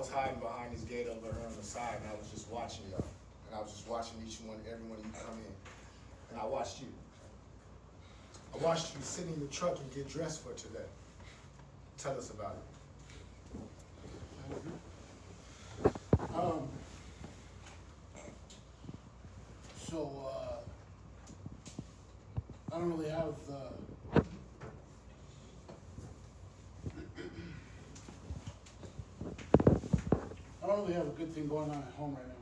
was hiding behind this gate over here on the side, and I was just watching y'all. And I was just watching every one of you come in. And I watched you. I watched you sit in your truck and get dressed for today. Tell us about it. I don't really have a good thing going on at home right now.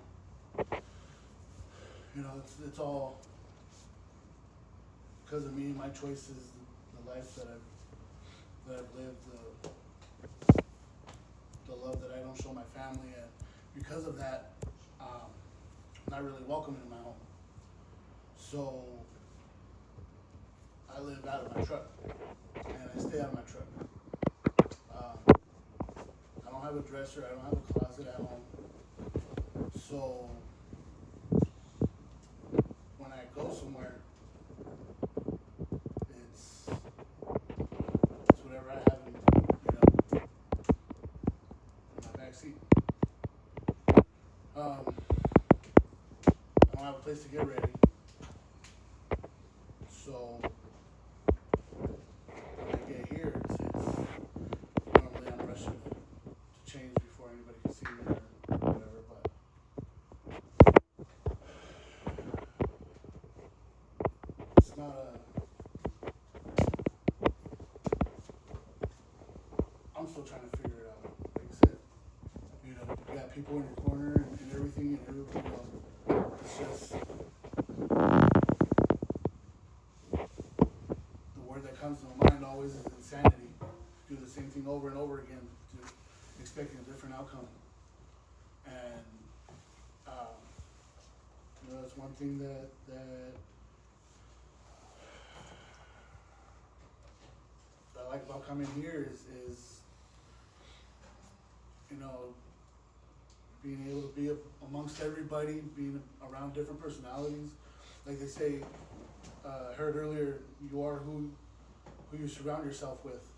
You know, it's all because of me, my choices, the life that I've lived, the love that I don't show my family, and because of that, I'm not really welcome in my home. So I live out of my truck, and I stay out of my truck. I don't have a dresser, I don't have a closet at home. So when I go somewhere, it's whatever I have in my back seat. I don't have a place to get ready. So when I get here, it's normally I'm rushing to change before anybody can see me or whatever, but it's not I'm still trying to figure it out. Like I said, you got people in your corner and everything, and everything, it's just the word that comes to my mind always is insanity. Do the same thing over and over again, expecting a different outcome. And that's one thing that I like about coming here is being able to be amongst everybody, being around different personalities. Like they say, I heard earlier, you are who you surround yourself with.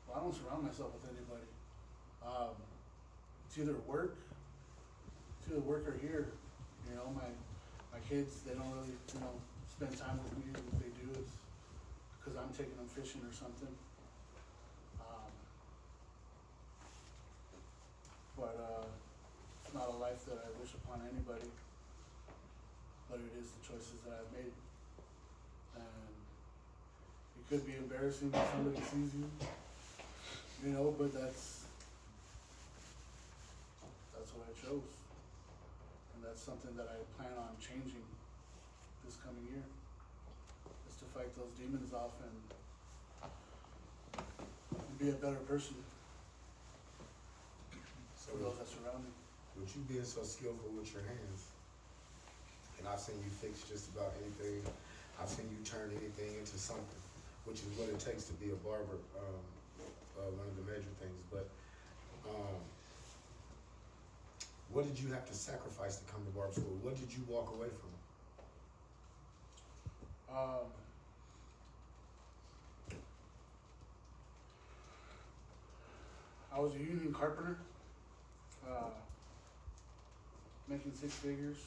Well, I don't surround myself with anybody. It's either work or here. My kids, they don't really, spend time with me. If they do, it's because I'm taking them fishing or something. But it's not a life that I wish upon anybody. But it is the choices that I've made. And it could be embarrassing when somebody sees you, but that's what I chose. And that's something that I plan on changing this coming year, is to fight those demons off and be a better person for those that surround me. With you being so skillful with your hands, and I've seen you fix just about anything, I've seen you turn anything into something, which is what it takes to be a barber, one of the major things. But what did you have to sacrifice to come to barber school? What did you walk away from? I was a union carpenter, making 6 figures.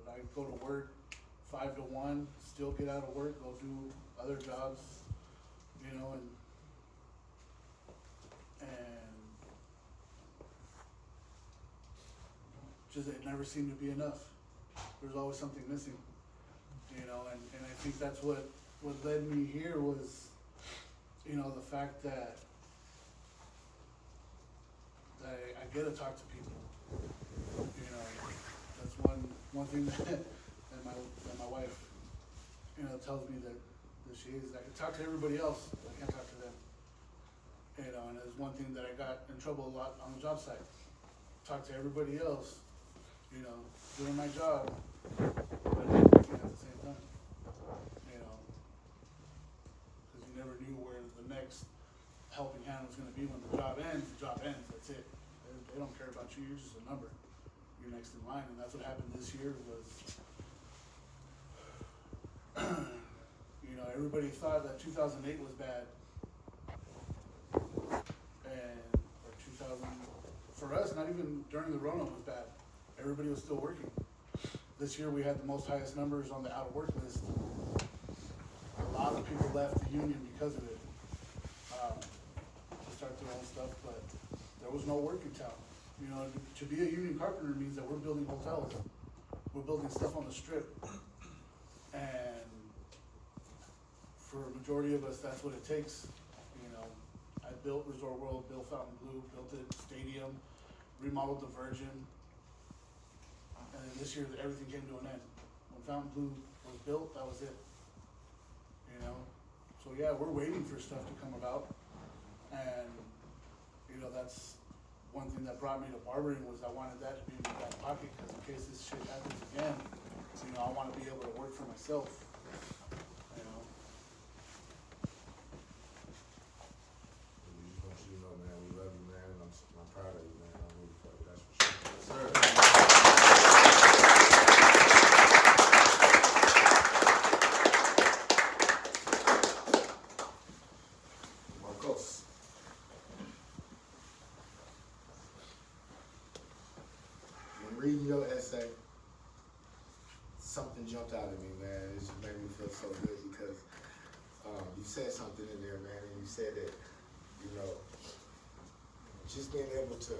I go to work 5 to 1, still get out of work, go do other jobs, and just it never seemed to be enough. There was always something missing, and I think that's what led me here was, the fact that I get to talk to people. That's one thing that my wife, tells me that she is. I can talk to everybody else, but I can't talk to them. And it's one thing that I got in trouble a lot on the job site. Talk to everybody else, doing my job, but I didn't work at the same time. Because you never knew where the next helping hand was going to be. When the job ends, that's it. They don't care about you, you're just a number. You're next in line, and that's what happened this year was, You know, everybody thought that 2008 was bad, or 2000, for us, not even during the Rona was bad. Everybody was still working. This year we had the most highest numbers on the out of work list. A lot of people left the union because of it, to start their own stuff, but there was no work in town. You know, to be a union carpenter means that we're building hotels, we're building stuff on the strip, and for a majority of us, that's what it takes. You know, I built Resort World, built Fountain Blue, built the stadium, remodeled the Virgin, and then this year everything came to an end. When Fountain Blue was built, that was it. You know, so yeah, we're waiting for stuff to come about, and you know, that's one thing that brought me to barbering, was I wanted that to be in my back pocket, because in case this shit happens again, you know, I want to be able to work for myself. You know. We just want you to know, man, we love you, man, and I'm proud of you, man. I'm really proud of you, that's for sure. Yes, sir. Marcos. When reading your essay, something jumped out at me, man. It just made me feel so good because you said something in there, man, and you said that, you know, just being able to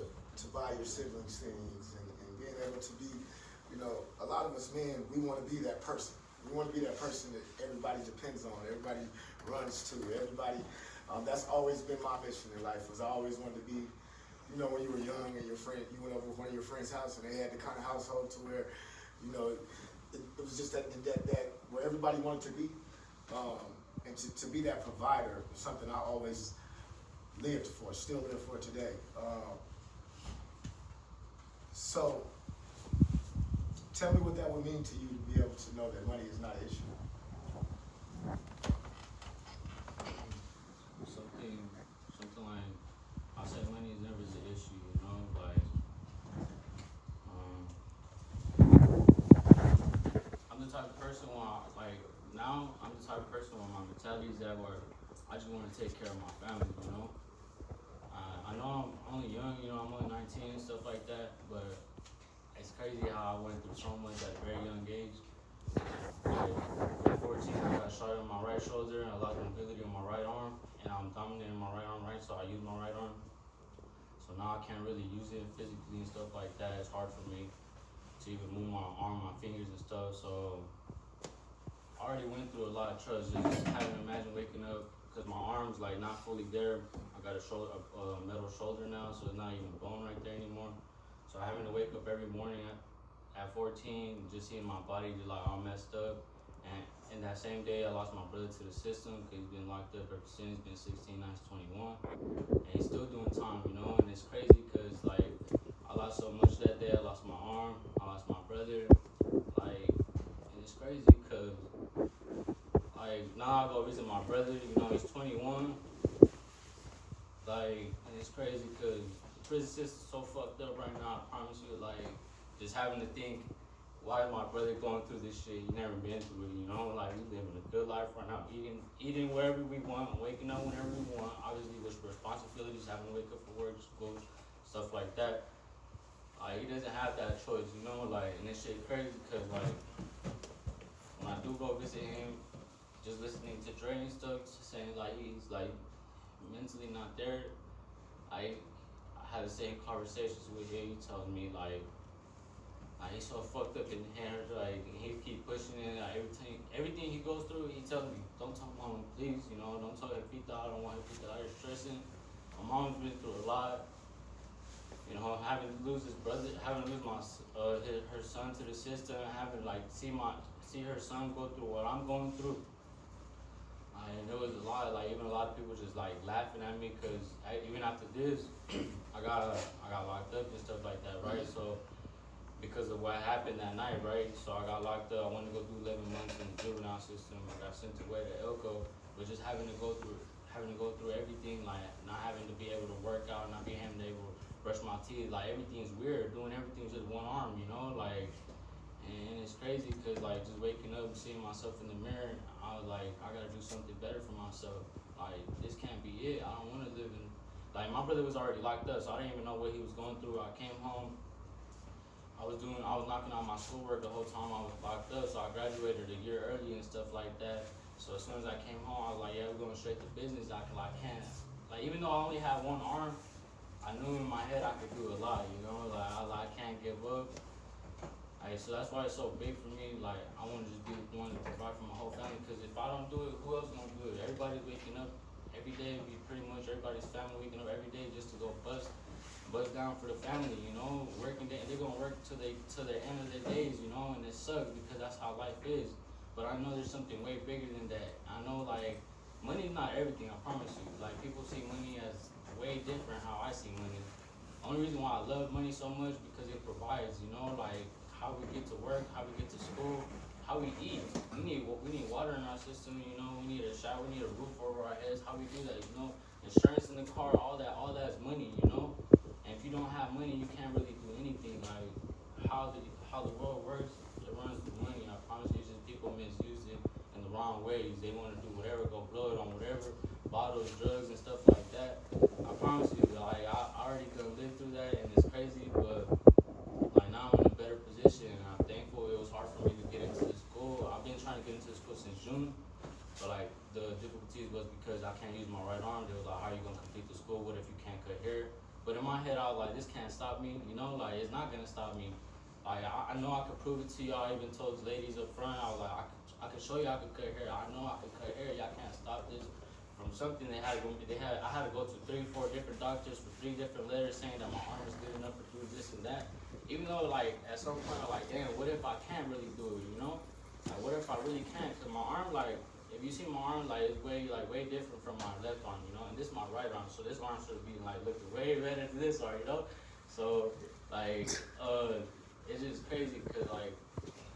buy your siblings things and being able to be, you know, a lot of us men, we want to be that person. We want to be that person that everybody depends on, everybody runs to, everybody. That's always been my mission in life, was I always wanted to be, you know, when you were young and your friend, you went over to one of your friends' house and they had the kind of household to where, you know, it was just that where everybody wanted to be. And to be that provider is something I always lived for, still live for today. So, tell me what that would mean to you to be able to know that money is not an issue. Something like, I say money is never the issue, you know, like, I'm the type of person I'm the type of person where my mentality is that where I just want to take care of my family, you know. I know I'm only young, you know, I'm only 19 and stuff like that, but it's crazy how I went through so much at a very young age. Like, at 14, I got shot in my right shoulder and I lost mobility on my right arm, and I'm dominant in my right arm, right, so I use my right arm. So now I can't really use it physically and stuff like that. It's hard for me to even move my arm, my fingers and stuff, so I already went through a lot of trust, just having to imagine waking up, because my arm's like not fully there. I got a metal shoulder now, so it's not even bone right there anymore. So having to wake up every morning at 14, just seeing my body just like all messed up. And that same day, I lost my brother to the system, because he's been locked up ever since. He's been 16, now he's 21, and he's still doing time, you know. And it's crazy, because like I lost so much that day. I lost my arm, I lost my brother, like, and it's crazy, because like now I go visit my brother, you know, he's 21. Like, and it's crazy, because the prison system's so fucked up right now. I promise you, like, just having to think, why is my brother going through this shit? He never been through it, you know? Like, we living a good life right now, eating wherever we want, waking up whenever we want. Obviously, with responsibilities, having to wake up for work, school, stuff like that. Like, he doesn't have that choice, you know? Like, and this shit crazy, because like, when I do go visit him, just listening to Dre and stuff, saying like he's like mentally not there. I had the same conversations with him. He tells me like he's so fucked up in the head, like he keep pushing it. Like, everything he goes through, he tells me, don't tell mom, please, you know, don't tell Pita, I don't want Pita out here stressing. My mom's been through a lot, you know, having to lose his brother, having to lose her son to the system, having like see her son go through what I'm going through. And there was a lot, like even a lot of people just like laughing at me, because even after this, I got locked up and stuff like that, right? So because of what happened that night, right? So I got locked up. I wanted to go do 11 months in the juvenile system. I got sent away to Elko, but just having to go through everything, like not having to be able to work out, not being able to brush my teeth, like everything's weird. Doing everything with just one arm, you know, like. And it's crazy because, like, just waking up and seeing myself in the mirror, I was like, I gotta do something better for myself. Like, this can't be it. I don't want to live in. Like, my brother was already locked up, so I didn't even know what he was going through. I came home. I was knocking out my schoolwork the whole time I was locked up, so I graduated a year early and stuff like that. So as soon as I came home, I was like, yeah, we're going straight to business. I can't. Like, even though I only had one arm, I knew in my head I could do a lot, you know? Like, I can't give up. Like, so that's why it's so big for me. Like, I want to just be the one to provide for my whole family. Because if I don't do it, who else gonna do it? Everybody's waking up every day. Be pretty much everybody's family waking up every day just to go bust down for the family. You know, working day. They're gonna work till the end of their days. You know, and it sucks because that's how life is. But I know there's something way bigger than that. I know like money's not everything. I promise you. Like people see money as way different how I see money. Only reason why I love money so much because it provides. You know, like how we get to work, how we get to school, how we eat. We need water in our system, you know, we need a shower, we need a roof over our heads, how we do that, you know, insurance in the car, all that is money, you know. And if you don't have money, you can't really do anything. Like how the world works, it runs through money. I promise you, it's just people misuse it in the wrong ways. They want to do whatever, go blow it on whatever, bottles, drugs, and stuff like that. I promise you, like I already done lived through that, and it's crazy, but like now I'm in a better position, and I'm thankful. It was hard for me to get into the school. I've been trying to get into the school since June, but like the difficulties was because I can't use my right arm. They was like, how are you gonna complete the school? What if you can't cut hair? But in my head, I was like, this can't stop me. You know, like it's not gonna stop me. Like I know I could prove it to y'all. I even told the ladies up front, I was like, I could show you I could cut hair. I know I could cut hair. Y'all can't stop this. From something I had to go to 3, 4 different doctors for 3 different letters saying that my arm is good enough to do this and that. Even though like at some point I'm like, damn, what if I can't really do it, you know? Like what if I really can't? Cause my arm, like, if you see my arm, like it's way different from my left arm, you know? And this is my right arm, so this arm should be like looking way better than this arm, you know? So like, it's just crazy cause like,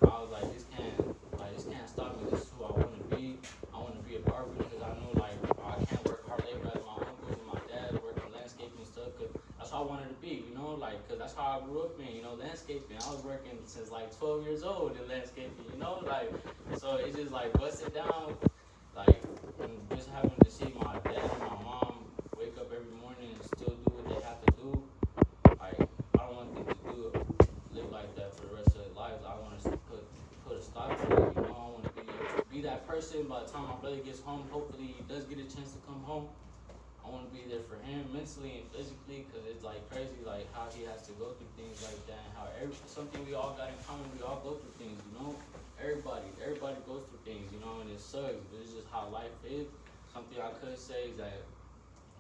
I was like, this can't stop me. This is who I want to be. I want to be a barber because I know like I can't work hard labor as my uncles and my dad working landscaping stuff. Cause that's how I wanted to be, you know, like cause that's how I grew up in, you know, landscaping. I was working since like 12 years old in landscaping, you know, like so it's just like busting down, like and just having to see my dad and my mom wake up every morning and still do what they have to do. Like I don't want them to live like that for the rest of their lives. I want to put a stop to it. You know, I want to be that person. By the time my brother gets home, hopefully he does get a chance to come home. I want to be there for him mentally and physically, cause it's like crazy, like how he has to go through things like that, and how something we all got in common. We all go through things, you know. Everybody goes through things, you know, and it sucks. But it's just how life is. Something I could say is that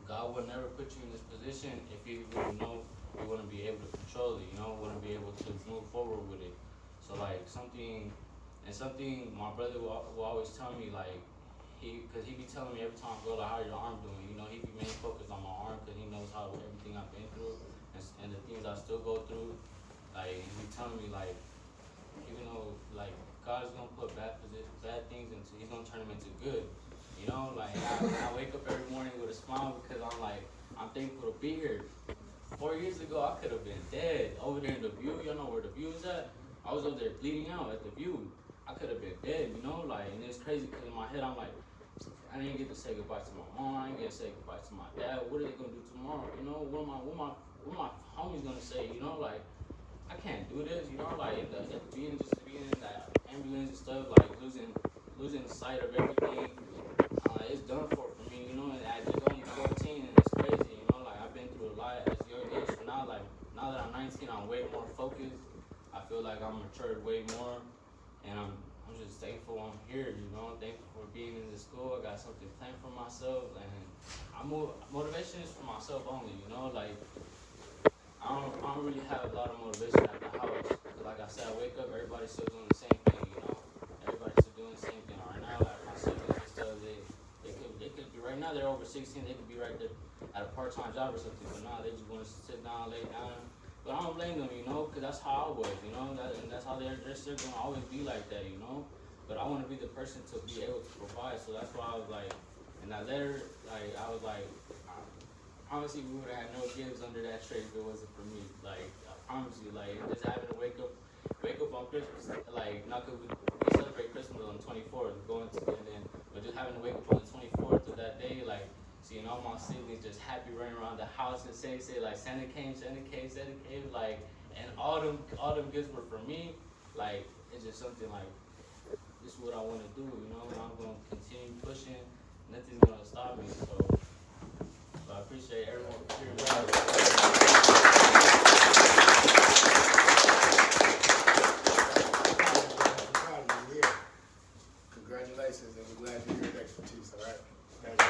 God would never put you in this position if you wouldn't know you wouldn't be able to control it, you know, wouldn't be able to move forward with it. So like something my brother will always tell me, like cause he be telling me every time I go, like, how your arm doing? You know, he be main focused on my arm cause he knows how everything I've been through and the things I still go through. Like he be telling me like, even though like God's gonna put bad things into, he's gonna turn them into good. You know, like I wake up every morning with a smile because I'm thankful to be here. 4 years ago, I could have been dead over there in the view. Y'all know where the view is at? I was over there bleeding out at the view. I could have been dead, you know, like, and it's crazy because in my head I'm like, I didn't get to say goodbye to my mom. I didn't get to say goodbye to my dad. What are they gonna do tomorrow? You know, what my homies gonna say? You know, like, I can't do this. You know, like being in that ambulance and stuff, like losing sight of everything. It's done for me, you know. And at just only 14, and it's crazy, you know. Like I've been through a lot at this young age. So now that I'm 19, I'm way more focused. I feel like I'm matured way more, and I'm just thankful I'm here. You know, I'm thankful for being in this school. I got something planned for myself, and motivation is for myself only. You know, like I don't really have a lot of motivation at the house. Cause like I said, I wake up, everybody's still doing the same thing. You know, everybody's still doing the same thing. Right now, like my siblings and stuff, they could be right now. They're over 16. They could be right there at a part-time job or something. But now they just want to sit down, lay down. But I don't blame them, you know, because that's how I was, you know, and that's how they're still going to always be like that, you know. But I want to be the person to be able to provide, so that's why I was like, in that letter, like, I was like, honestly, we would have had no gives under that trade if it wasn't for me. Like, I promise you, like, just having to wake up wake up on Christmas, like, not cause we celebrate Christmas on the 24th, going to, and then, but just having to wake up on the 24th of that day, like, seeing all my siblings just happy running around the house and say like Santa came, like, and all them gifts were for me. Like, it's just something like, this is what I want to do, you know, and I'm going to continue pushing. Nothing's going to stop me. So I appreciate everyone for hearing me out. Congratulations, and we're glad you hear your expertise, all right? Thank you.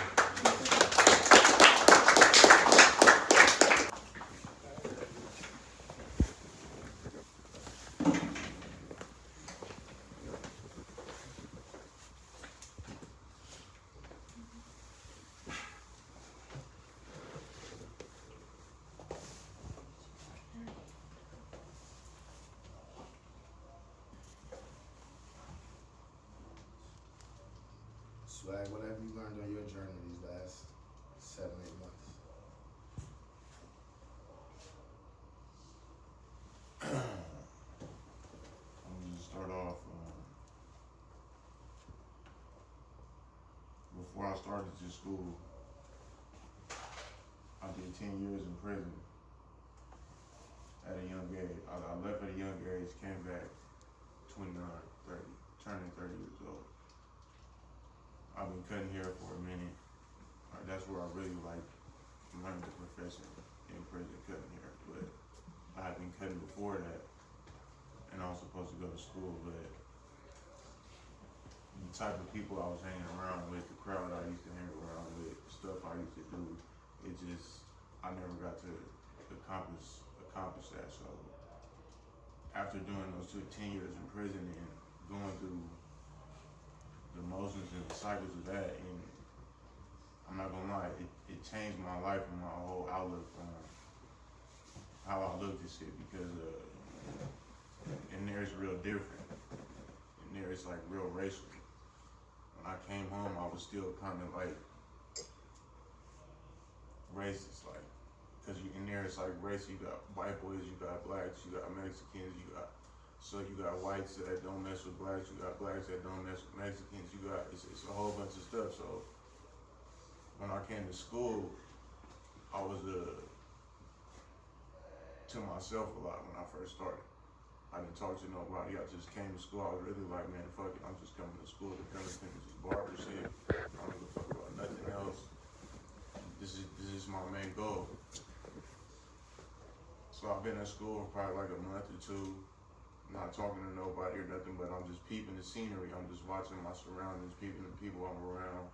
Swag, what have you learned on your journey these last 7-8 months? I'm gonna just start off. Before I started to school, I did 10 years in prison at a young age. I left at a young age, came back 29, 30, turning 30 years old. I've been cutting hair for a minute. That's where I really learned the profession in prison, cutting hair. But I had been cutting before that, and I was supposed to go to school. But the type of people I was hanging around with, the crowd I used to hang around with, stuff I used to do, I never got to accomplish that. So after doing those 10 years in prison and going through the motions and the cycles of that, and I'm not gonna lie, it changed my life and my whole outlook on how I looked at shit, because in there it's real different. In there it's like real racial. When I came home, I was still kind of like racist, like, cause in there it's like race. You got white boys, you got blacks, you got Mexicans, you got whites that don't mess with blacks, you got blacks that don't mess with Mexicans, it's a whole bunch of stuff. So when I came to school, I was to myself a lot when I first started. I didn't talk to nobody. I just came to school. I was really like, man, fuck it. I'm just coming to school to finish this barber shit. I don't give a fuck about nothing else. This is my main goal. So I've been at school for probably like a month or two, not talking to nobody or nothing, but I'm just peeping the scenery. I'm just watching my surroundings, peeping the people I'm around.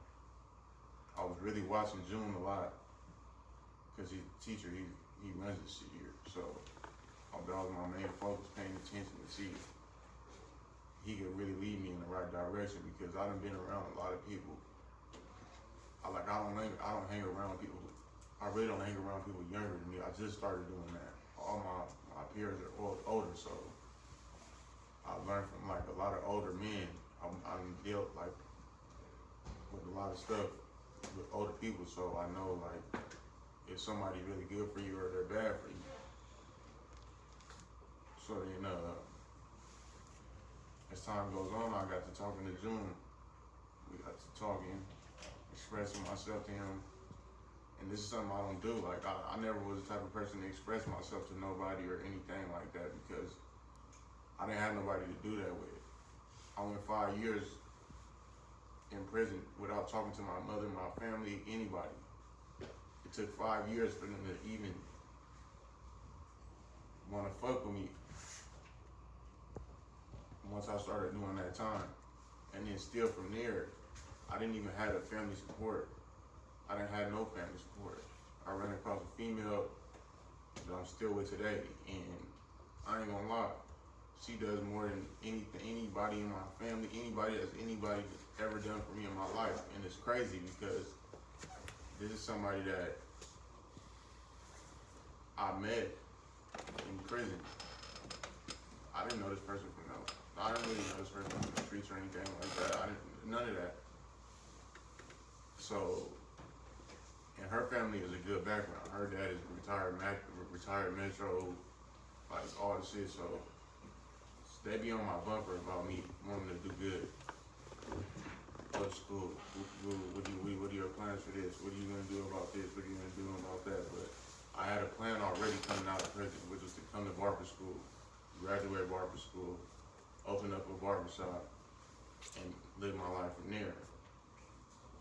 I was really watching June a lot, because he's a teacher, he runs this shit here. So that was my main focus, paying attention to see if he could really lead me in the right direction, because I done been around a lot of people. I don't hang around people. I really don't hang around people younger than me. I just started doing that. All my peers are older, so I learned from like a lot of older men. I'm dealt like with a lot of stuff with older people, so I know like if somebody's really good for you or they're bad for you. So then, as time goes on, I got to talking to June. We got to talking, expressing myself to him. And this is something I don't do. Like, I never was the type of person to express myself to nobody or anything like that, because I didn't have nobody to do that with. I went 5 years in prison without talking to my mother, my family, anybody. It took 5 years for them to even want to fuck with me. Once I started doing that time, and then still from there, I didn't even have a family support. I didn't have no family support. I ran across a female that I'm still with today, and I ain't gonna lie, she does more than anybody in my family, anybody that's ever done for me in my life. And it's crazy because this is somebody that I met in prison. I didn't know this person from I didn't really know this person from the streets or anything like that. None of that. So, and her family is a good background. Her dad is retired Metro, like all the shit. So, they be on my bumper about me wanting to do good. Go to school. What are your plans for this? What are you gonna do about this? What are you gonna do about that? But I had a plan already coming out of prison, which was to come to barber school, graduate barber school, open up a barber shop, and live my life from there.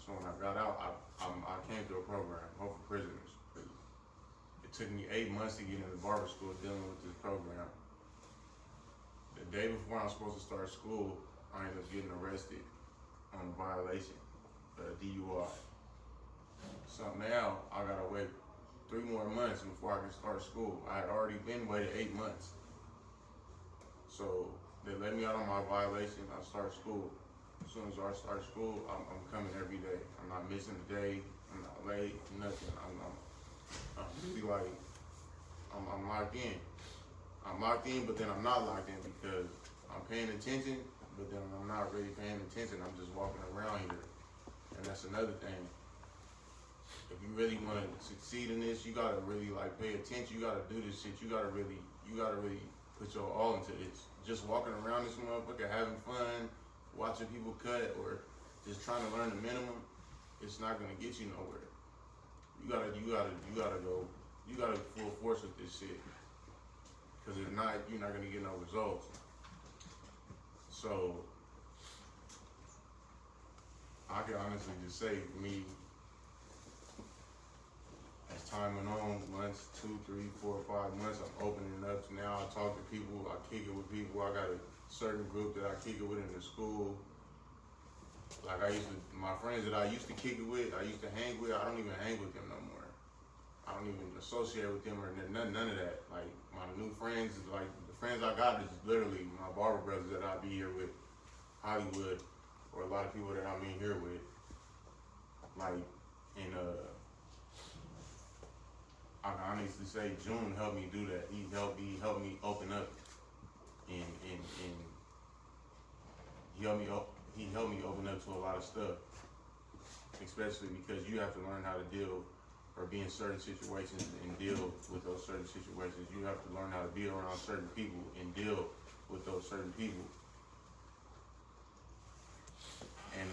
So when I got out, I came to a program, Hope for Prisoners. It took me 8 months to get into barber school dealing with this program. The day before I'm supposed to start school, I ended up getting arrested on a violation, a DUI. So now I gotta wait 3 more months before I can start school. I had already been waiting 8 months. So they let me out on my violation. I start school. As soon as I start school, I'm coming every day. I'm not missing a day. I'm not late. Nothing. I'm really like I'm locked in. I'm locked in, but then I'm not locked in because I'm paying attention, but then I'm not really paying attention. I'm just walking around here, and that's another thing. If you really want to succeed in this, you gotta really like pay attention. You gotta do this shit. You gotta really put your all into this. Just walking around this motherfucker having fun, watching people cut, or just trying to learn the minimum, it's not gonna get you nowhere. You gotta full force with this shit. Cause if not, you're not gonna get no results. So I can honestly just say, for me, as time went on, months, 2, 3, 4, 5 months, I'm opening up. Now I talk to people, I kick it with people. I got a certain group that I kick it with in the school. Like my friends that I used to kick it with, I used to hang with, I don't even hang with them no more. I don't even associate with them or none of that. Like my new friends, like the friends I got is literally my barber brothers that I be here with, Hollywood, or a lot of people that I'm in here with. Like, and I can honestly say June helped me do that. He helped me open up, and he helped me open up to a lot of stuff, especially because you have to learn how to deal or be in certain situations and deal with those certain situations. You have to learn how to be around certain people and deal with those certain people. And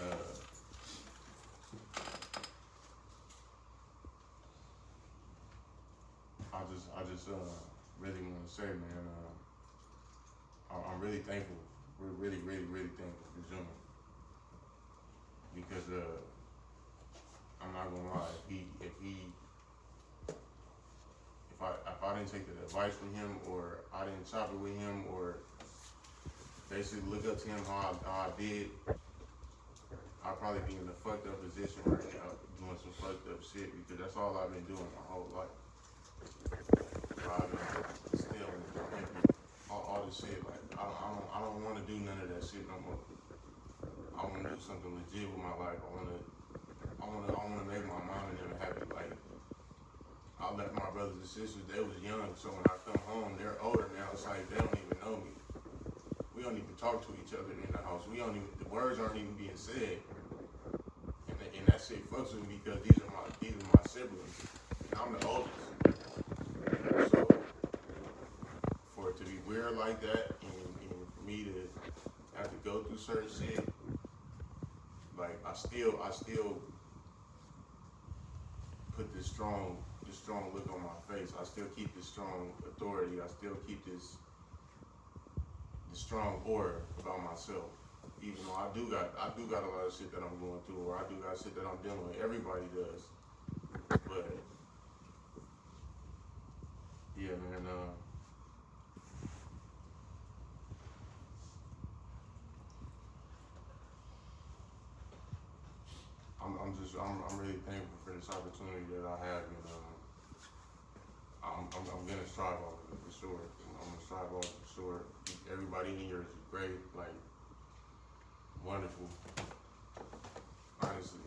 I just really want to say, man, I'm really thankful. We're really thankful for June. Because I'm not gonna lie, if I didn't take the advice from him, or I didn't chop it with him, or basically look up to him how I did, I'd probably be in a fucked up position right now, doing some fucked up shit, because that's all I've been doing my whole life. Driving, stealing, all this shit. Like I don't want to do none of that shit no more. I want to do something legit with my life. I want to make my mom and them happy. Like I left my brothers and sisters. They was young, so when I come home, they're older now. It's like they don't even know me. We don't even talk to each other in the house. The words aren't even being said. And that shit fucks with me because these are my siblings. And I'm the oldest. So for it to be weird like that, and for me to have to go through certain shit, like I still put this strong look on my face. I still keep this strong authority. I still keep this strong aura about myself. Even though I do got a lot of shit that I'm going through, or I do got shit that I'm dealing with. Everybody does. But yeah, man, I'm really thankful for this opportunity that I have, and I'm gonna strive off of it for sure. I'm gonna strive off it for sure. Everybody in here is great, like wonderful. Honestly,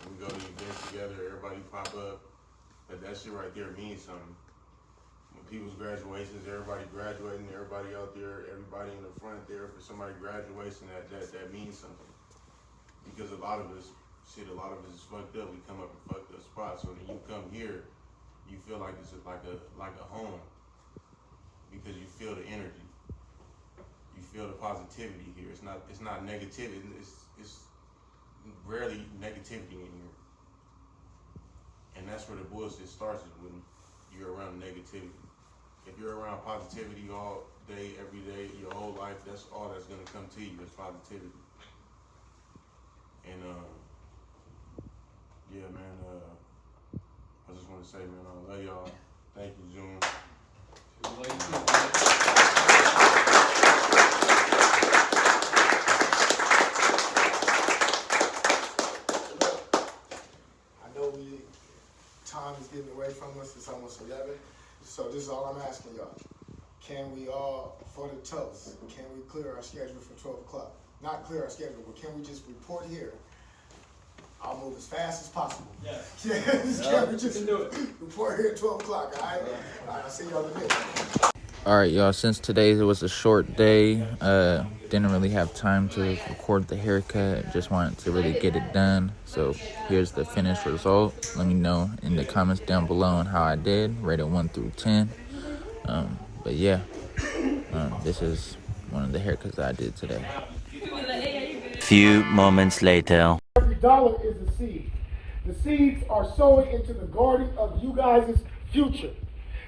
when we go to events together, everybody pop up. But that shit right there means something. When people's graduations, everybody graduating, everybody out there, everybody in the front there for somebody graduation, that means something. Because a lot of us is fucked up. We come up in fucked up spots. So when you come here, you feel like this is like a home. Because you feel the energy. you feel the positivity here. It's not negativity. It's rarely negativity in here. And that's where the bullshit starts, is when you're around negativity. If you're around positivity all day, every day, your whole life, that's all that's gonna come to you is positivity. And yeah, man, I just want to say, man, I love y'all. Thank you, June. I know time is getting away from us. It's almost 11. So this is all I'm asking y'all. Can we all, for the toast, can we clear our schedule for 12 o'clock? Not clear our schedule, but can we just report here? I'll move as fast as possible. Yeah. Can we just do it. report here at 12 o'clock, all right? All right, I'll see y'all in a minute. All right, y'all, since today was a short day, didn't really have time to record the haircut. Just wanted to really get it done. So here's the finished result. Let me know in the comments down below on how I did, rated 1 through 10. But yeah, this is one of the haircuts that I did today. Few moments later. Every dollar is a seed. The seeds are sowing into the garden of you guys' future.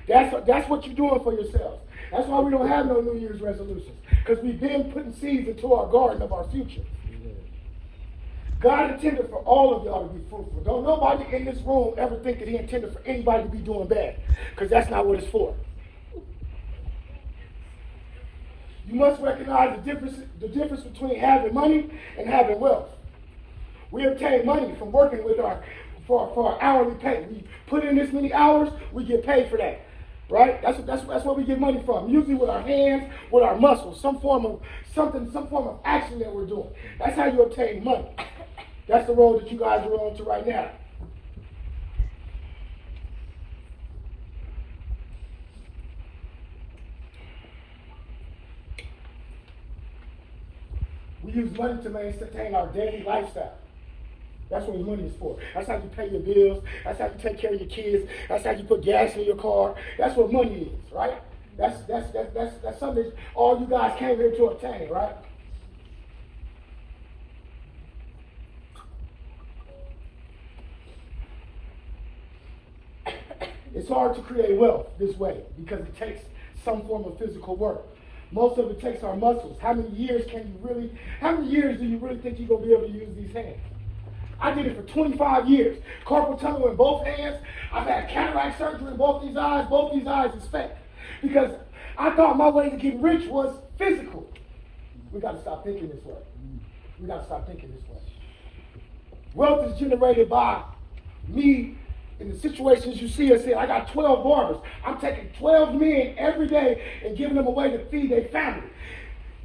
That's what you're doing for yourselves. That's why we don't have no New Year's resolutions, because we've been putting seeds into our garden of our future. God intended for all of y'all to be fruitful. Don't nobody in this room ever think that he intended for anybody to be doing bad, because that's not what it's for. You must recognize the difference between having money and having wealth. We obtain money from working with for our hourly pay. We put in this many hours, we get paid for that. Right? That's where we get money from. Usually with our hands, with our muscles, some form of action that we're doing. That's how you obtain money. That's the road that you guys are on to right now. We use money to maintain our daily lifestyle. That's what money is for. That's how you pay your bills. That's how you take care of your kids. That's how you put gas in your car. That's what money is, right? That's something that all you guys came here to obtain, right? It's hard to create wealth this way because it takes some form of physical work. Most of it takes our muscles. How many years do you really think you're going to be able to use these hands? I did it for 25 years. Carpal tunnel in both hands. I've had cataract surgery in both these eyes. Both these eyes is fake. Because I thought my way to get rich was physical. We got to stop thinking this way. We got to stop thinking this way. Wealth is generated by me in the situations you see us in. I got 12 barbers. I'm taking 12 men every day and giving them a way to feed their family.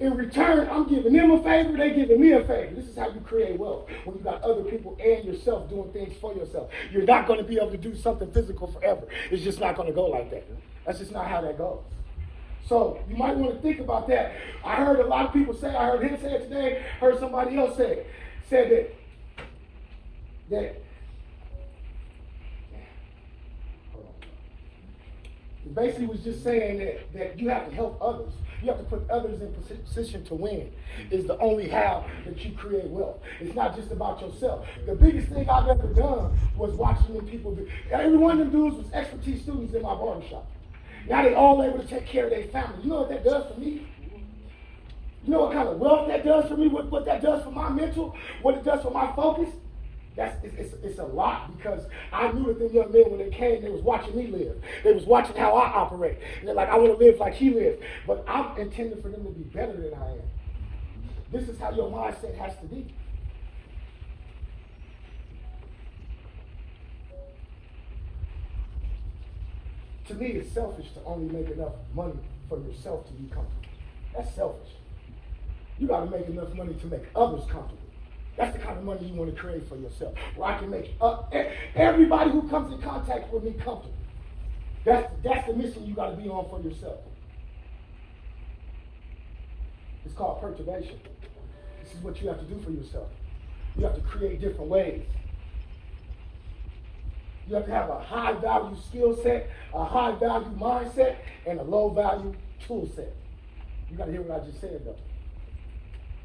In return, I'm giving them a favor, they giving me a favor. This is how you create wealth, when you got other people and yourself doing things for yourself. You're not going to be able to do something physical forever. It's just not going to go like that. That's just not how that goes. So you might want to think about that. I heard a lot of people say, I heard him say it today, heard somebody else say it, said that it basically was just saying that you have to help others. You have to put others in position to win. Is the only how that you create wealth. It's not just about yourself. The biggest thing I've ever done was watching them people. Every one of them dudes was expertise students in my barbershop. Now they all able to take care of their family. You know what that does for me? You know what kind of wealth that does for me? What that does for my mental? What it does for my focus? It's a lot, because I knew that them young men, when they came, they was watching me live. They was watching how I operate. And they're like, I want to live like he lived. But I'm intending for them to be better than I am. This is how your mindset has to be. To me, it's selfish to only make enough money for yourself to be comfortable. That's selfish. You got to make enough money to make others comfortable. That's the kind of money you want to create for yourself, where I can make everybody who comes in contact with me comfortable. That's the mission you got to be on for yourself. It's called perturbation. This is what you have to do for yourself. You have to create different ways. You have to have a high-value skill set, a high-value mindset, and a low-value tool set. You gotta hear what I just said though.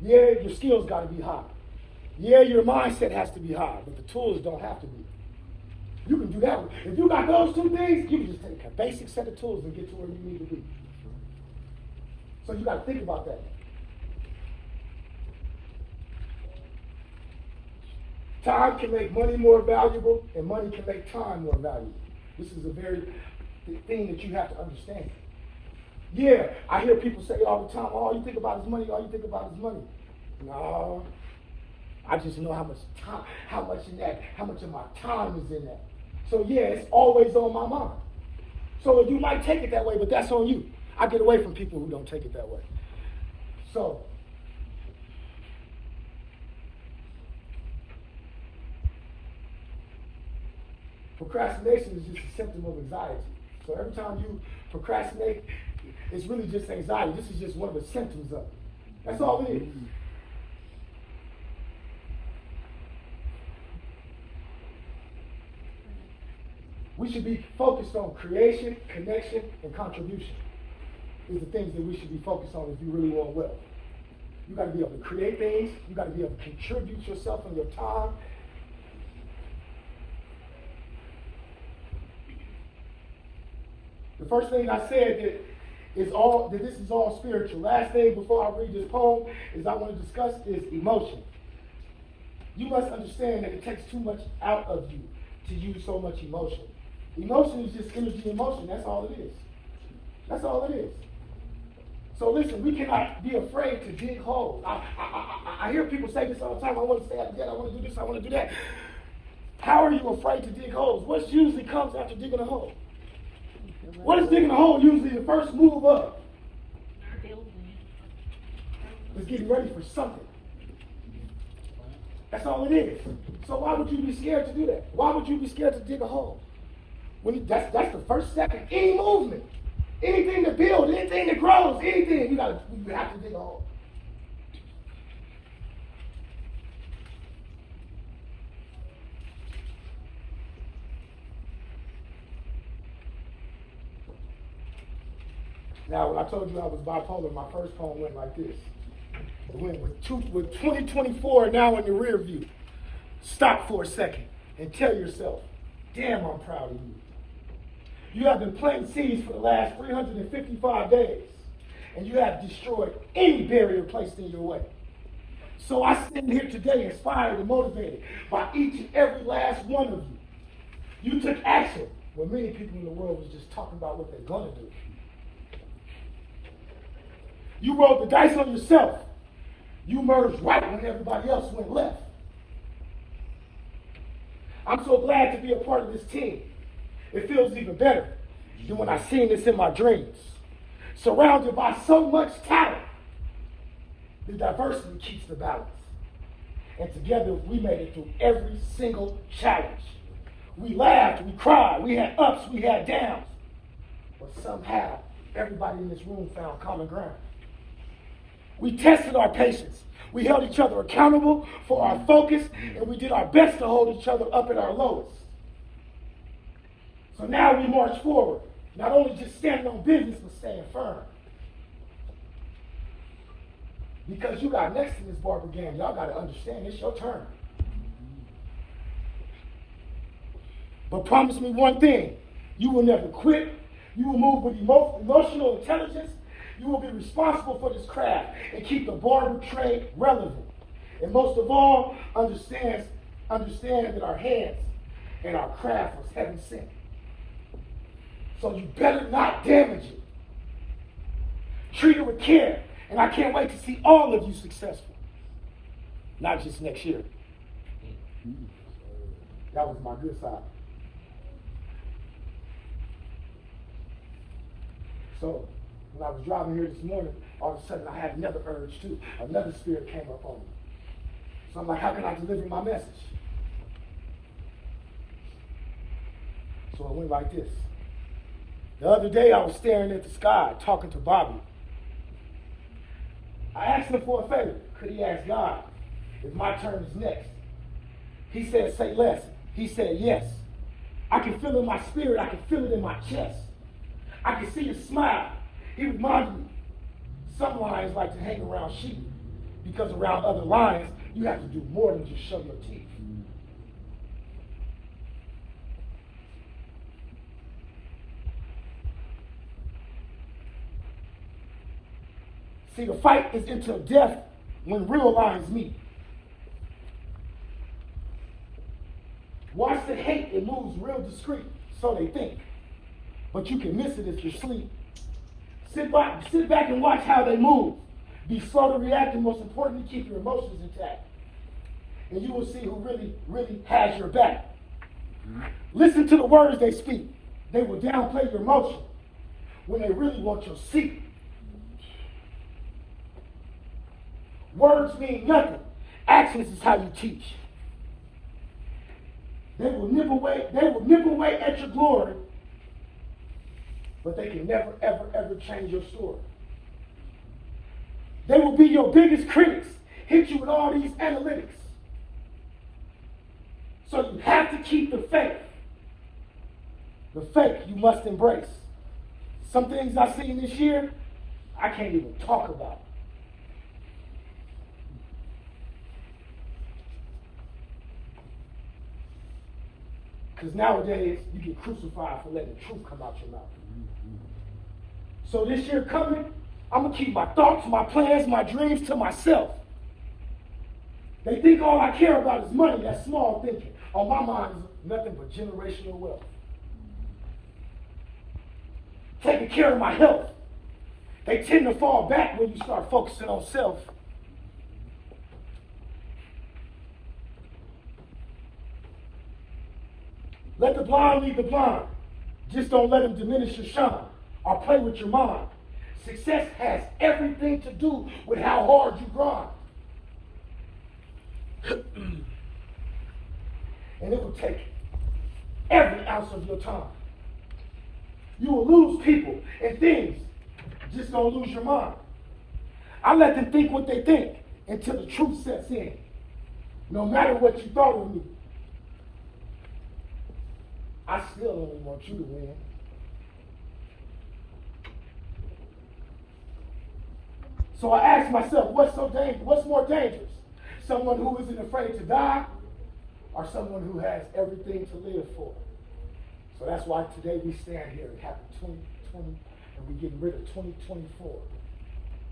Yeah, your skills gotta be high. Yeah, your mindset has to be high, but the tools don't have to be. You can do that. If you got those two things, you can just take a basic set of tools and get to where you need to be. So you gotta think about that. Time can make money more valuable, and money can make time more valuable. This is a very thing that you have to understand. Yeah, I hear people say all the time, all you think about is money, all you think about is money. No, I just know how much time, how much of my time is in that. So yeah, it's always on my mind. So you might take it that way, but that's on you. I get away from people who don't take it that way. So, procrastination is just a symptom of anxiety. So every time you procrastinate, it's really just anxiety. This is just one of the symptoms of it. That's all it is. We should be focused on creation, connection, and contribution. These are things that we should be focused on if you really want wealth. You got to be able to create things. You got to be able to contribute yourself and your time. The first thing I said that this is all spiritual. Last thing before I read this poem is I want to discuss is emotion. You must understand that it takes too much out of you to use so much emotion. Emotion is just energy in motion. That's all it is. That's all it is. So listen, we cannot be afraid to dig holes. I hear people say this all the time. I want to stay out of debt. I want to do this. I want to do that. How are you afraid to dig holes? What usually comes after digging a hole? What is digging a hole usually the first move of? It's getting ready for something. That's all it is. So why would you be scared to do that? Why would you be scared to dig a hole? That's the first step in any movement. Anything that builds, anything that grows, anything, you have to dig a hole. Now, when I told you I was bipolar, my first poem went like this. It went with 2024 now in the rear view. Stop for a second and tell yourself, damn, I'm proud of you. You have been planting seeds for the last 355 days, and you have destroyed any barrier placed in your way. So I stand here today inspired and motivated by each and every last one of you. You took action when many people in the world was just talking about what they're going to do. You rolled the dice on yourself. You merged right when everybody else went left. I'm so glad to be a part of this team. It feels even better than when I seen this in my dreams. Surrounded by so much talent, the diversity keeps the balance. And together we made it through every single challenge. We laughed, we cried, we had ups, we had downs. But somehow, everybody in this room found common ground. We tested our patience. We held each other accountable for our focus, and we did our best to hold each other up at our lowest. So now we march forward, not only just standing on business, but staying firm. Because you got next in this Barber game, y'all got to understand it's your turn. But promise me one thing, you will never quit. You will move with emotional intelligence. You will be responsible for this craft and keep the barber trade relevant. And most of all, understand that our hands and our craft was heaven sent. So you better not damage it. Treat it with care. And I can't wait to see all of you successful. Not just next year. That was my good side. So, when I was driving here this morning, all of a sudden I had another urge too. Another spirit came up on me. So I'm like, how can I deliver my message? So I went like this. The other day I was staring at the sky, talking to Bobby. I asked him for a favor. Could he ask God if my turn is next? He said, say less. He said, yes. I can feel it in my spirit. I can feel it in my chest. I can see his smile. He reminded me, Some lions like to hang around sheep because around other lions, you have to do more than just show your teeth. See, the fight is until death when real lions meet. Watch the hate, it moves real discreet, so they think. But you can miss it if you sleep. Sit back and watch how they move. Be slow to react, and most importantly, keep your emotions intact. And you will see who really, really has your back. Listen to the words they speak. They will downplay your emotion when they really want your secret. Words mean nothing. Actions is how you teach. They will nip away at your glory, but they can never, ever, ever change your story. They will be your biggest critics, hit you with all these analytics. So you have to keep the faith. The faith you must embrace. Some things I've seen this year, I can't even talk about. Because nowadays, you get crucified for letting the truth come out your mouth. So this year coming, I'm going to keep my thoughts, my plans, my dreams to myself. They think all I care about is money. That's small thinking. On my mind is nothing but generational wealth. Taking care of my health. They tend to fall back when you start focusing on self. Let the blind lead the blind. Just don't let them diminish your shine or play with your mind. Success has everything to do with how hard you grind. And it will take every ounce of your time. You will lose people and things. Just don't lose your mind. I let them think what they think until the truth sets in. No matter what you thought of me, I still only want you to win. So I asked myself, what's more dangerous? Someone who isn't afraid to die, or someone who has everything to live for? So that's why today we stand here and happy 2020, and we're getting rid of 2024.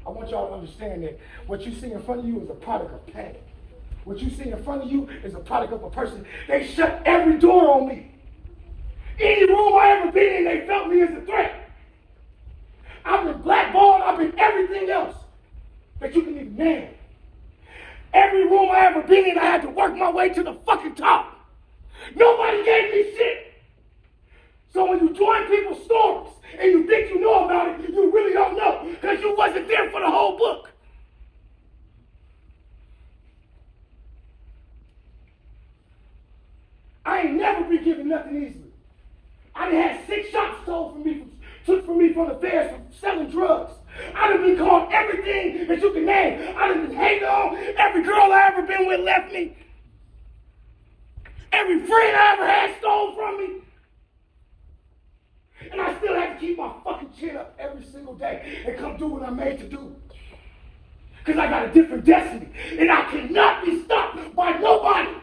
I want y'all to understand that what you see in front of you is a product of pain. What you see in front of you is a product of a person. They shut every door on me. Any room I ever been in, they felt me as a threat. I've been blackballed, I've been everything else that you can even name. Every room I ever been in, I had to work my way to the fucking top. Nobody gave me shit. So when you join people's stories and you think you know about it, you really don't know because you wasn't there for the whole book. I ain't never been given nothing easily. I done had 6 shots took from me from the feds for selling drugs. I done been called everything that you can name. I done been hated on. Every girl I ever been with left me. Every friend I ever had stole from me. And I still have to keep my fucking chin up every single day and come do what I'm made to do. Because I got a different destiny. And I cannot be stopped by nobody.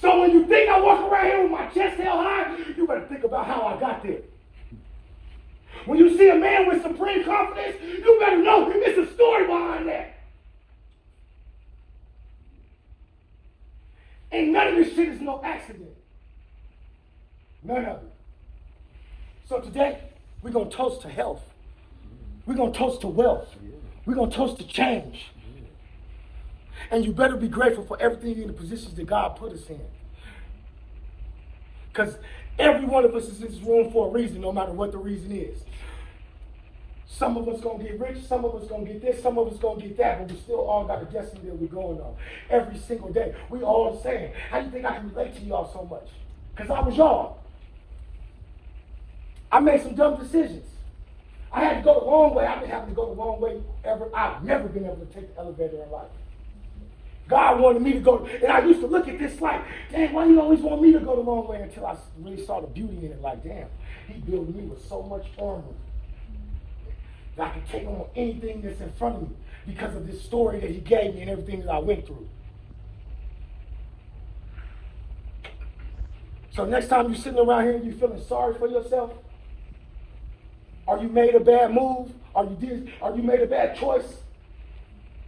So when you think I walk around here with my chest held high, you better think about how I got there. When you see a man with supreme confidence, you better know it's a story behind that. And none of this shit is no accident. None of it. So today, we're going to toast to health. We're going to toast to wealth. We're going to toast to change. And you better be grateful for everything in the positions that God put us in. Because every one of us is in this room for a reason, no matter what the reason is. Some of us going to get rich, some of us going to get this, some of us going to get that, but we still all got a destiny that we're going on. Every single day. We all the same. How do you think I can relate to y'all so much? Because I was y'all. I made some dumb decisions. I had to go the long way. I've been having to go the long way ever. I've never been able to take the elevator in life. God wanted me to go, and I used to look at this like, damn, why you always want me to go the long way, until I really saw the beauty in it. Like, damn, he built me with so much armor. that I can take on anything that's in front of me because of this story that he gave me and everything that I went through. So next time you're sitting around here and you're feeling sorry for yourself, or you made a bad move, or you made a bad choice,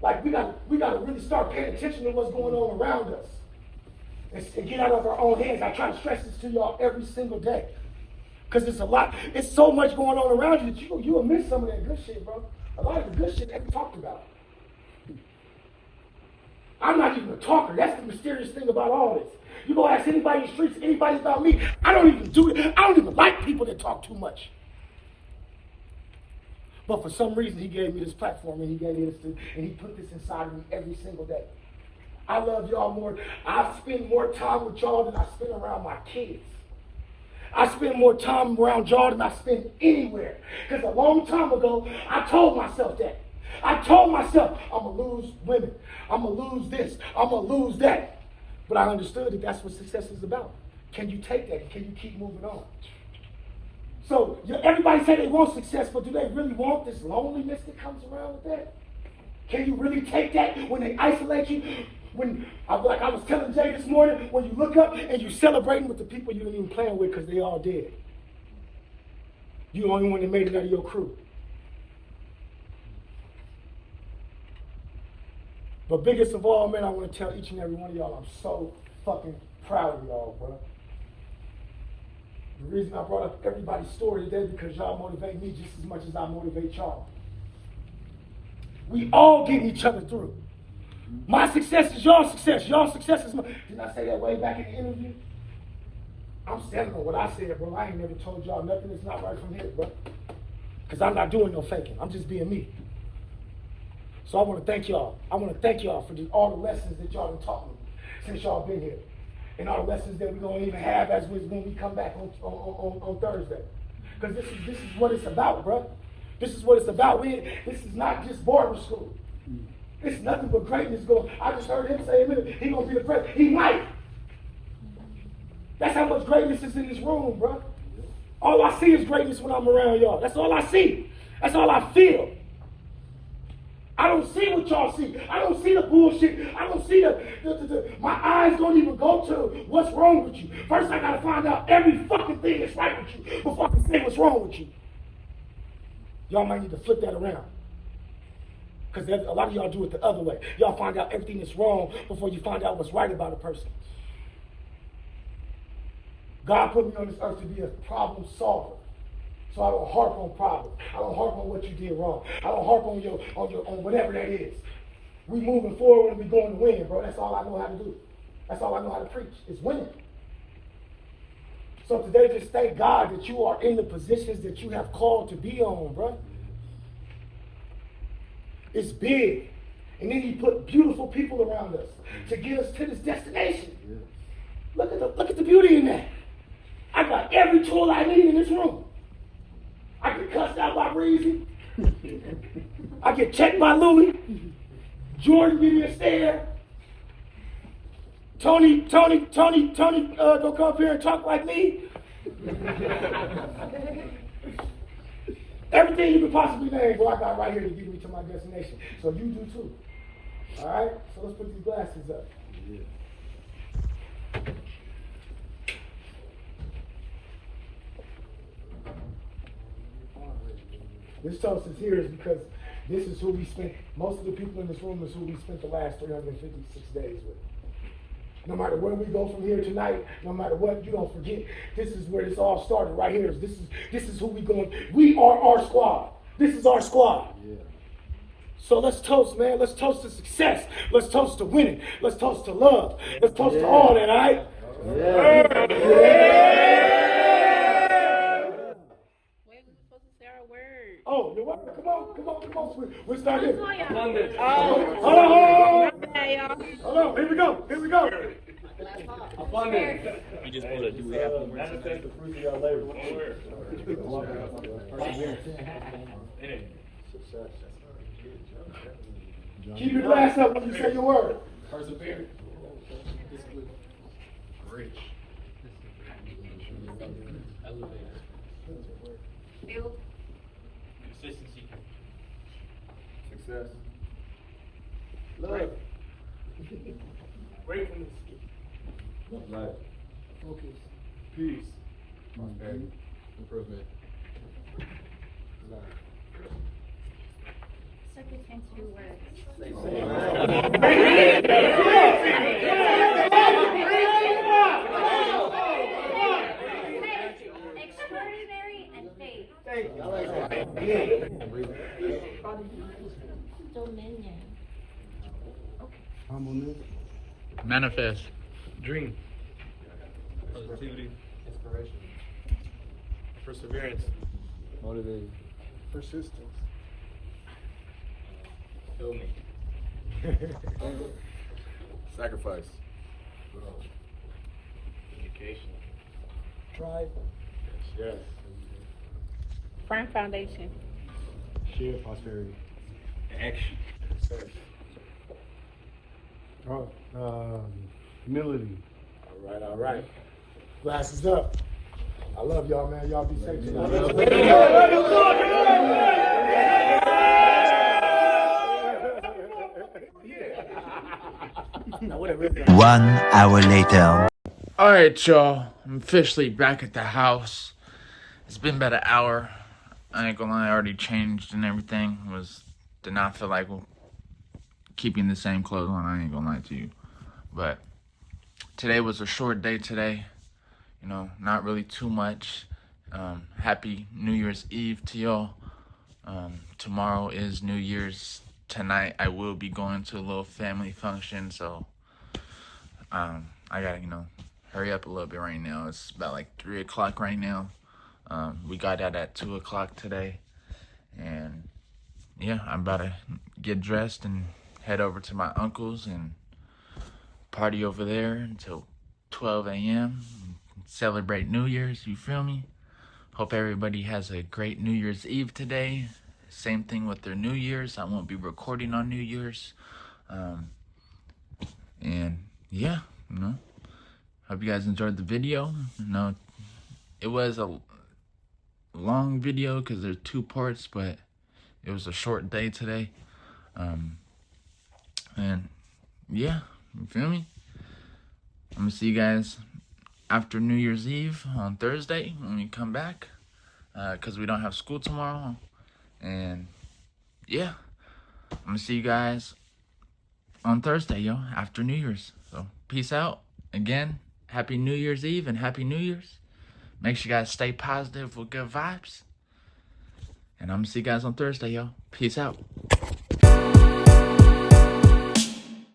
like we gotta really start paying attention to what's going on around us and get out of our own hands. I try to stress this to y'all every single day. Because it's so much going on around you that you will miss some of that good shit, bro. A lot of the good shit that we talked about. I'm not even a talker. That's the mysterious thing about all this. You go ask anybody in the streets, anybody about me, I don't even do it. I don't even like people that talk too much. But for some reason, he gave me this platform and he gave me this, and he put this inside of me every single day. I love y'all more. I spend more time with y'all than I spend around my kids. I spend more time around y'all than I spend anywhere. Because a long time ago, I told myself that. I told myself, I'm going to lose women. I'm going to lose this. I'm going to lose that. But I understood that that's what success is about. Can you take that and can you keep moving on? So everybody say they want success, but do they really want this loneliness that comes around with that? Can you really take that when they isolate you? When, like I was telling Jay this morning, when you look up and you're celebrating with the people you didn't even plan with because they all dead. You're the only one that made it out of your crew. But biggest of all, man, I want to tell each and every one of y'all, I'm so fucking proud of y'all, bro. The reason I brought up everybody's story today is because y'all motivate me just as much as I motivate y'all. We all get each other through. My success is your success. Your success is mine. Didn't I say that way back in the interview? I'm standing on what I said, bro. I ain't never told y'all nothing that's not right from here, bro. Because I'm not doing no faking. I'm just being me. So I want to thank y'all. I want to thank y'all for all the lessons that y'all have taught me since y'all been here. And all the lessons that we're going to even have when we come back on Thursday. Because this is what it's about, bro. This is what it's about. This is not just barber school. It's nothing but greatness going. I just heard him say a minute, he's going to be the president. He might. That's how much greatness is in this room, bro. All I see is greatness when I'm around y'all. That's all I see. That's all I feel. I don't see what y'all see. I don't see the bullshit. I don't see my eyes don't even go to what's wrong with you. First, I got to find out every fucking thing that's right with you before I can say what's wrong with you. Y'all might need to flip that around. Because a lot of y'all do it the other way. Y'all find out everything that's wrong before you find out what's right about a person. God put me on this earth to be a problem solver. So I don't harp on problems. I don't harp on what you did wrong. I don't harp on on whatever that is. We moving forward and we going to win, bro. That's all I know how to do. That's all I know how to preach. Is winning. So today, just thank God that you are in the positions that you have called to be on, bro. It's big. And then he put beautiful people around us to get us to this destination. Look at the beauty in that. I got every tool I need in this room. I get cussed out by Breezy. I get checked by Louie. Jordan give me a stare. Tony, go come up here and talk like me. Everything you could possibly name, I got right here to get me to my destination. So you do too. All right? So let's put these glasses up. Yeah. This toast is here is because this is who we spent, most of the people in this room is who we spent the last 356 days with. No matter where we go from here tonight, no matter what, you don't forget, this is where this all started right here. This is who we going. We are our squad. This is our squad. Yeah. So let's toast, man. Let's toast to success. Let's toast to winning. Let's toast to love. Let's toast to all that, all right? Oh, you're welcome. Come on. We'll start here. Hold on. Here we go. Abundance. You just want to do it. Manifest the fruit of your labor. Keep your glass up when you say your word. Perseverance. Rich. Elevator. Consistency. Success. Love. Gratefulness. Life. Focus. Peace. Prosperity. Improvement. Suck it into your words. Extraordinary and faith. Dominion. Humbleness. Manifest. Dream. Positivity. Inspiration. Perseverance. Motivated. Persistence. Filming. Sacrifice. Education. Tribe. Yes. Firm foundation. Share prosperity. Action. Success. Humility. All right. Glasses up. I love y'all, man. Y'all be safe tonight. One hour later. Alright, y'all. I'm officially back at the house. It's been about an hour. I ain't gonna lie, I already changed and everything. Did not feel like keeping the same clothes on, I ain't gonna lie to you. But today was a short day today. You know, not really too much. Happy New Year's Eve to y'all. Tomorrow is New Year's. Tonight I will be going to a little family function, so I gotta, hurry up a little bit right now. It's about like 3 o'clock right now. We got out at 2 o'clock today, and yeah, I'm about to get dressed and head over to my uncle's and party over there until 12 a.m. Celebrate New Year's, you feel me? Hope everybody has a great New Year's Eve today. Same thing with their New Year's. I won't be recording on New Year's. And yeah, hope you guys enjoyed the video. It was a long video because there's 2 parts, but it was a short day today. And yeah, you feel me? I'm gonna see you guys after New Year's Eve on Thursday when we come back, because we don't have school tomorrow. And yeah, I'm gonna see you guys on Thursday, yo, after New Year's. So peace out. Again, happy New Year's Eve and happy New Year's. Make sure you guys stay positive with good vibes. And I'm gonna see you guys on Thursday, yo. Peace out.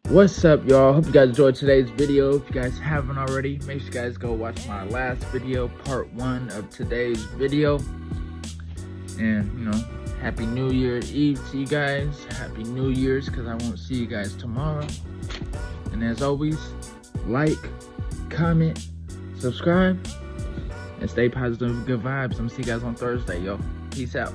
What's up, y'all? Hope you guys enjoyed today's video. If you guys haven't already, make sure you guys go watch my last video, part 1 of today's video. And, happy New Year's Eve to you guys. Happy New Year's, because I won't see you guys tomorrow. And as always, like, comment, subscribe, and stay positive with good vibes. I'm gonna see you guys on Thursday, yo. Peace out.